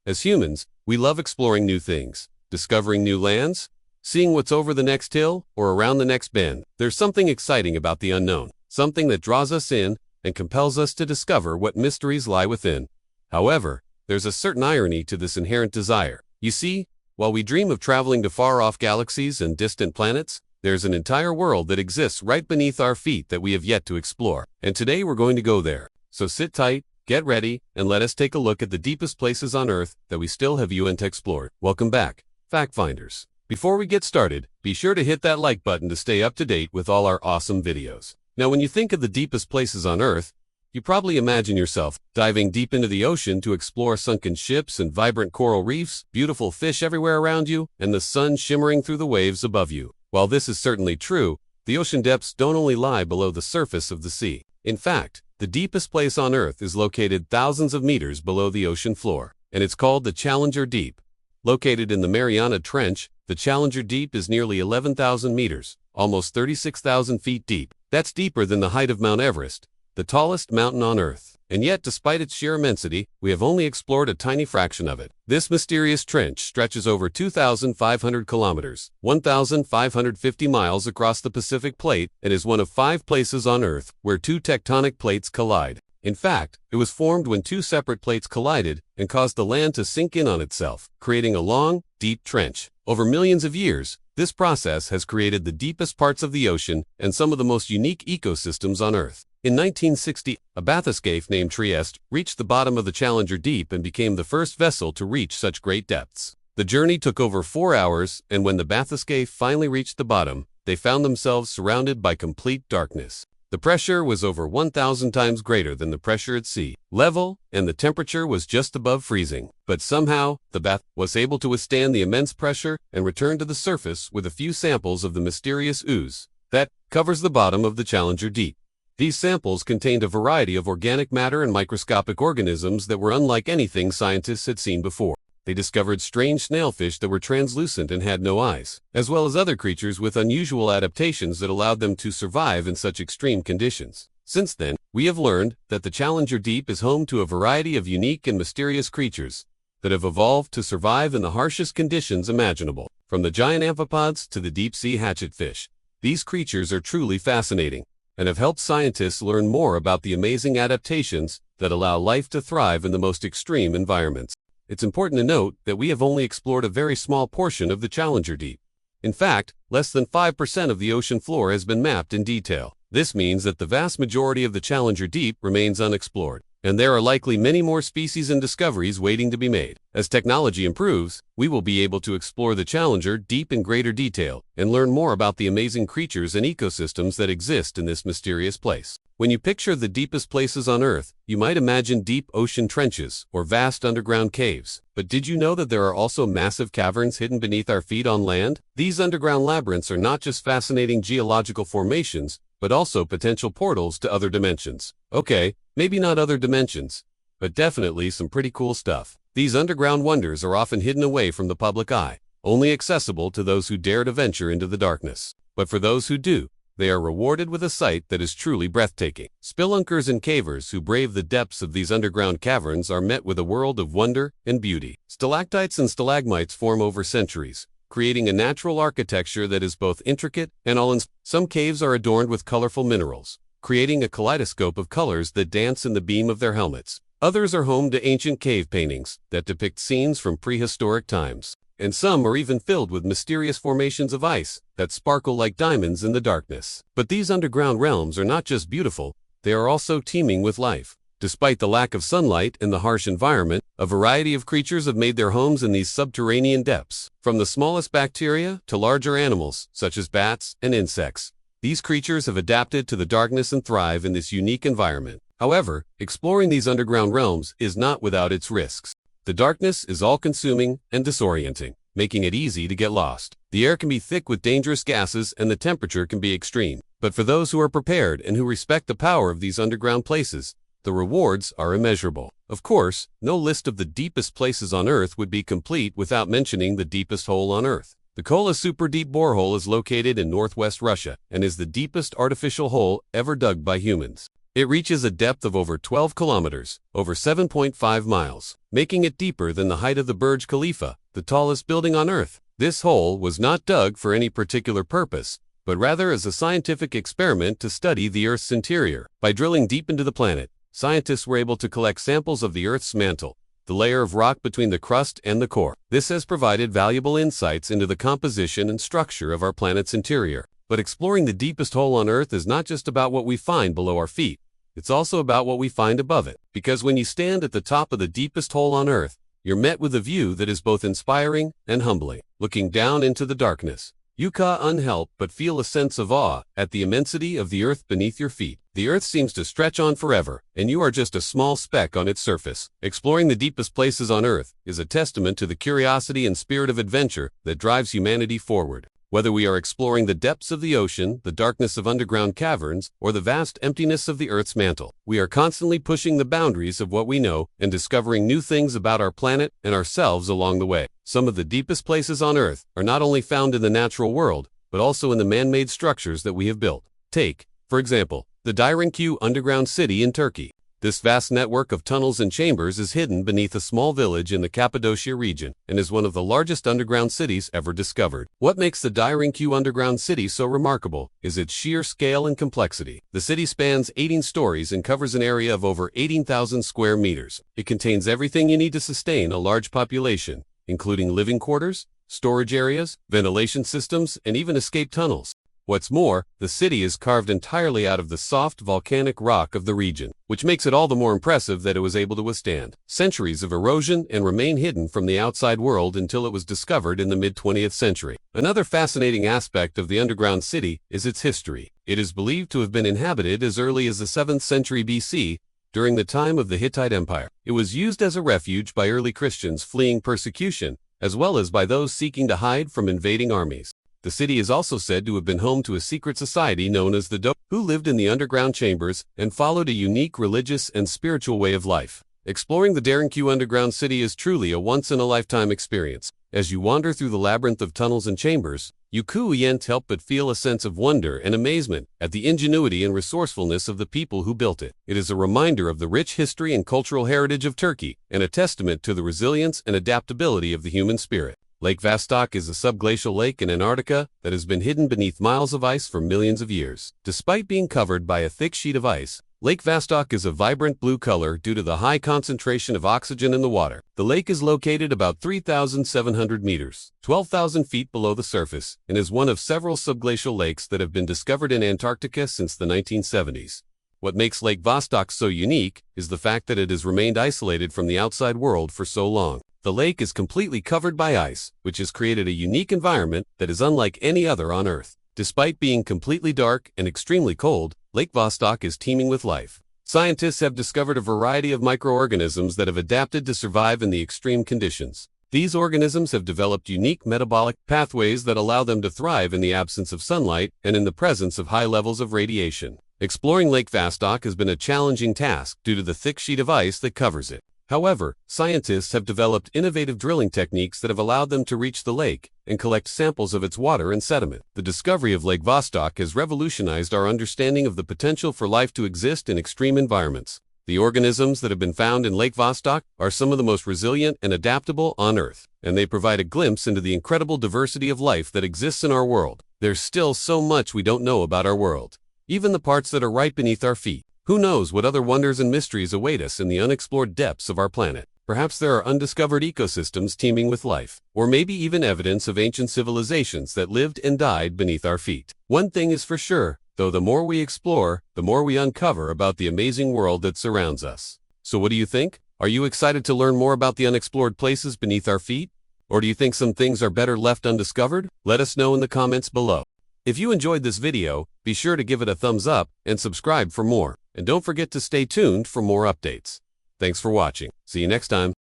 As humans, we love exploring new things, discovering new lands, seeing what's over the next hill or around the next bend. There's something exciting about the unknown, something that draws us in and compels us to discover what mysteries lie within. However, there's a certain irony to this inherent desire. You see, while we dream of traveling to far-off galaxies and distant planets, there's an entire world that exists right beneath our feet that we have yet to explore. And today we're going to go there. So sit tight, get ready, and let us take a look at the deepest places on Earth that we still have yet to explore. Welcome back, Fact Finders. Before we get started, be sure to hit that like button to stay up to date with all our awesome videos. Now, when you think of the deepest places on Earth, you probably imagine yourself diving deep into the ocean to explore sunken ships and vibrant coral reefs, beautiful fish everywhere around you, and the sun shimmering through the waves above you. While this is certainly true, the ocean depths don't only lie below the surface of the sea. In fact, the deepest place on Earth is located thousands of meters below the ocean floor, and it's called the Challenger Deep. Located in the Mariana Trench, the Challenger Deep is nearly 11,000 meters, almost 36,000 feet deep. That's deeper than the height of Mount Everest, the tallest mountain on Earth. And yet, despite its sheer immensity, we have only explored a tiny fraction of it. This mysterious trench stretches over 2,500 kilometers, 1,550 miles across the Pacific Plate, and is one of 5 places on Earth where 2 tectonic plates collide. In fact, it was formed when 2 separate plates collided and caused the land to sink in on itself, creating a long, deep trench. Over millions of years, this process has created the deepest parts of the ocean and some of the most unique ecosystems on Earth. In 1960, a bathyscaphe named Trieste reached the bottom of the Challenger Deep and became the first vessel to reach such great depths. The journey took over 4 hours, and when the bathyscaphe finally reached the bottom, they found themselves surrounded by complete darkness. The pressure was over 1,000 times greater than the pressure at sea level, and the temperature was just above freezing. But somehow, the bath was able to withstand the immense pressure and return to the surface with a few samples of the mysterious ooze that covers the bottom of the Challenger Deep. These samples contained a variety of organic matter and microscopic organisms that were unlike anything scientists had seen before. They discovered strange snailfish that were translucent and had no eyes, as well as other creatures with unusual adaptations that allowed them to survive in such extreme conditions. Since then, we have learned that the Challenger Deep is home to a variety of unique and mysterious creatures that have evolved to survive in the harshest conditions imaginable. From the giant amphipods to the deep-sea hatchetfish, these creatures are truly fascinating and have helped scientists learn more about the amazing adaptations that allow life to thrive in the most extreme environments. It's important to note that we have only explored a very small portion of the Challenger Deep. In fact, less than 5% of the ocean floor has been mapped in detail. This means that the vast majority of the Challenger Deep remains unexplored, and there are likely many more species and discoveries waiting to be made. As technology improves, we will be able to explore the Challenger Deep in greater detail and learn more about the amazing creatures and ecosystems that exist in this mysterious place. When you picture the deepest places on Earth, you might imagine deep ocean trenches or vast underground caves. But did you know that there are also massive caverns hidden beneath our feet on land? These underground labyrinths are not just fascinating geological formations, but also potential portals to other dimensions. Okay, maybe not other dimensions, but definitely some pretty cool stuff. These underground wonders are often hidden away from the public eye, only accessible to those who dare to venture into the darkness. But for those who do, they are rewarded with a sight that is truly breathtaking. Spelunkers and cavers who brave the depths of these underground caverns are met with a world of wonder and beauty. Stalactites and stalagmites form over centuries, creating a natural architecture that is both intricate and awe-inspiring. Some caves are adorned with colorful minerals, creating a kaleidoscope of colors that dance in the beam of their helmets. Others are home to ancient cave paintings that depict scenes from prehistoric times. And some are even filled with mysterious formations of ice that sparkle like diamonds in the darkness. But these underground realms are not just beautiful, they are also teeming with life. Despite the lack of sunlight and the harsh environment, a variety of creatures have made their homes in these subterranean depths. From the smallest bacteria to larger animals, such as bats and insects, these creatures have adapted to the darkness and thrive in this unique environment. However, exploring these underground realms is not without its risks. The darkness is all-consuming and disorienting, making it easy to get lost. The air can be thick with dangerous gases and the temperature can be extreme. But for those who are prepared and who respect the power of these underground places, the rewards are immeasurable. Of course, no list of the deepest places on Earth would be complete without mentioning the deepest hole on Earth. The Kola Super Deep Borehole is located in northwest Russia and is the deepest artificial hole ever dug by humans. It reaches a depth of over 12 kilometers, over 7.5 miles, making it deeper than the height of the Burj Khalifa, the tallest building on Earth. This hole was not dug for any particular purpose, but rather as a scientific experiment to study the Earth's interior. By drilling deep into the planet, scientists were able to collect samples of the Earth's mantle, the layer of rock between the crust and the core. This has provided valuable insights into the composition and structure of our planet's interior. But exploring the deepest hole on Earth is not just about what we find below our feet. It's also about what we find above it. Because when you stand at the top of the deepest hole on Earth, you're met with a view that is both inspiring and humbling. Looking down into the darkness, you can't unhelp but feel a sense of awe at the immensity of the Earth beneath your feet. The Earth seems to stretch on forever, and you are just a small speck on its surface. Exploring the deepest places on Earth is a testament to the curiosity and spirit of adventure that drives humanity forward. Whether we are exploring the depths of the ocean, the darkness of underground caverns, or the vast emptiness of the Earth's mantle, we are constantly pushing the boundaries of what we know and discovering new things about our planet and ourselves along the way. Some of the deepest places on Earth are not only found in the natural world, but also in the man-made structures that we have built. Take, for example, the Dairenku underground city in Turkey. This vast network of tunnels and chambers is hidden beneath a small village in the Cappadocia region and is one of the largest underground cities ever discovered. What makes the Dairenku underground city so remarkable is its sheer scale and complexity. The city spans 18 stories and covers an area of over 18,000 square meters. It contains everything you need to sustain a large population, including living quarters, storage areas, ventilation systems, and even escape tunnels. What's more, the city is carved entirely out of the soft volcanic rock of the region, which makes it all the more impressive that it was able to withstand centuries of erosion and remain hidden from the outside world until it was discovered in the mid-20th century. Another fascinating aspect of the underground city is its history. It is believed to have been inhabited as early as the 7th century BC, during the time of the Hittite Empire. It was used as a refuge by early Christians fleeing persecution, as well as by those seeking to hide from invading armies. The city is also said to have been home to a secret society known as the Do, who lived in the underground chambers and followed a unique religious and spiritual way of life. Exploring the Dairenku underground city is truly a once-in-a-lifetime experience. As you wander through the labyrinth of tunnels and chambers, you can't help but feel a sense of wonder and amazement at the ingenuity and resourcefulness of the people who built it. It is a reminder of the rich history and cultural heritage of Turkey, and a testament to the resilience and adaptability of the human spirit. Lake Vostok is a subglacial lake in Antarctica that has been hidden beneath miles of ice for millions of years. Despite being covered by a thick sheet of ice, Lake Vostok is a vibrant blue color due to the high concentration of oxygen in the water. The lake is located about 3,700 meters, 12,000 feet below the surface, and is one of several subglacial lakes that have been discovered in Antarctica since the 1970s. What makes Lake Vostok so unique is the fact that it has remained isolated from the outside world for so long. The lake is completely covered by ice, which has created a unique environment that is unlike any other on Earth. Despite being completely dark and extremely cold, Lake Vostok is teeming with life. Scientists have discovered a variety of microorganisms that have adapted to survive in the extreme conditions. These organisms have developed unique metabolic pathways that allow them to thrive in the absence of sunlight and in the presence of high levels of radiation. Exploring Lake Vostok has been a challenging task due to the thick sheet of ice that covers it. However, scientists have developed innovative drilling techniques that have allowed them to reach the lake and collect samples of its water and sediment. The discovery of Lake Vostok has revolutionized our understanding of the potential for life to exist in extreme environments. The organisms that have been found in Lake Vostok are some of the most resilient and adaptable on Earth, and they provide a glimpse into the incredible diversity of life that exists in our world. There's still so much we don't know about our world, even the parts that are right beneath our feet. Who knows what other wonders and mysteries await us in the unexplored depths of our planet? Perhaps there are undiscovered ecosystems teeming with life, or maybe even evidence of ancient civilizations that lived and died beneath our feet. One thing is for sure, though, the more we explore, the more we uncover about the amazing world that surrounds us. So what do you think? Are you excited to learn more about the unexplored places beneath our feet? Or do you think some things are better left undiscovered? Let us know in the comments below. If you enjoyed this video, be sure to give it a thumbs up and subscribe for more. And don't forget to stay tuned for more updates. Thanks for watching. See you next time.